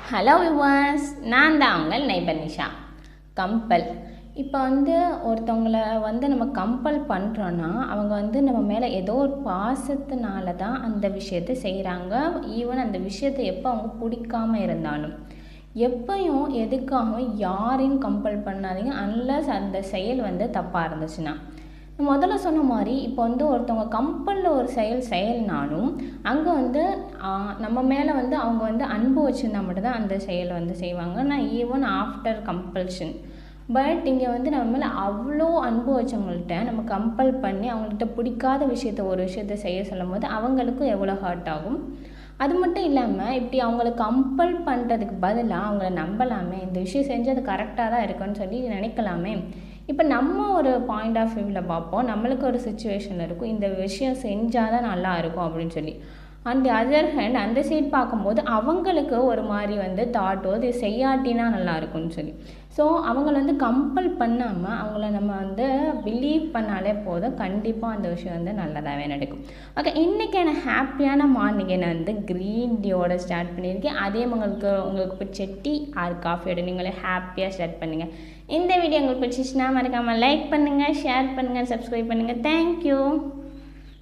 Hello விவாஸ், நான் தான் உங்கள் நைபர் நிஷா. கம்பல் இப்போ ஒருத்தவங்களை நம்ம கம்பல் பண்ணுறோன்னா அவங்க நம்ம மேலே ஏதோ ஒரு பாசத்தினால தான் அந்த விஷயத்தை செய்கிறாங்க. ஈவன் அந்த விஷயத்தை எப்போ அவங்க பிடிக்காம இருந்தாலும் எப்பயும் எதுக்காகவும் யாரையும் கம்பல் பண்ணாதீங்க அன்லஸ் அந்த செயல் தப்பாக இருந்துச்சுன்னா. முதல்ல சொன்ன மாதிரி இப்போ ஒருத்தவங்க கம்பலில் ஒரு செயல்னாலும் அங்கே நம்ம மேலே அவங்க அன்பு வச்சுருந்தா மட்டும்தான் அந்த செயலை செய்வாங்க. நான் ஈவன் ஆஃப்டர் கம்பல்ஷன் பட் இங்கே நம்ம மேலே அவ்வளோ அன்பு வச்சவங்கள்ட்ட நம்ம கம்பல் பண்ணி அவங்கள்ட்ட பிடிக்காத ஒரு விஷயத்தை செய்ய சொல்லும் போது அவங்களுக்கும் எவ்வளோ ஹர்ட் ஆகும். அது மட்டும் இல்லாமல் இப்படி அவங்கள கம்பல் பண்ணுறதுக்கு பதிலாக அவங்கள நம்பலாமே, இந்த விஷயம் செஞ்சு அது கரெக்டாக தான் இருக்குன்னு சொல்லி நினைக்கலாமே. இப்போ நம்ம ஒரு பாயிண்ட் ஆஃப் வியூவில் பார்ப்போம், நம்மளுக்கு ஒரு சுச்சுவேஷன் இருக்கும், இந்த விஷயம் செஞ்சால் தான் நல்லா இருக்கும் அப்படின்னு சொல்லி. அந்த அதர் ஹேண்ட் அந்த சைட் பார்க்கும்போது அவங்களுக்கு ஒரு மாதிரி தாட்டோ இது செய்யாட்டினா நல்லா இருக்கும்னு சொல்லி. ஸோ அவங்கள கம்பல் பண்ணாமல் அவங்கள நம்ம பிலீவ் பண்ணாலே போதும், கண்டிப்பாக அந்த விஷயம் நல்லதாகவே நடக்கும். ஓகே, இன்றைக்கான ஹாப்பியான மார்னிங்கை நான் க்ரீன் டீயோட ஸ்டார்ட் பண்ணியிருக்கேன். அதே உங்களுக்கு பிடிச்ச டீ ஆர் காஃபியோட நீங்களே ஹாப்பியாக ஸ்டார்ட் பண்ணுங்கள். இந்த வீடியோ உங்களுக்கு பிடிச்சிச்சுன்னா மறக்காமல் லைக் பண்ணுங்கள், ஷேர் பண்ணுங்கள், சப்ஸ்கிரைப் பண்ணுங்கள். தேங்க்யூ.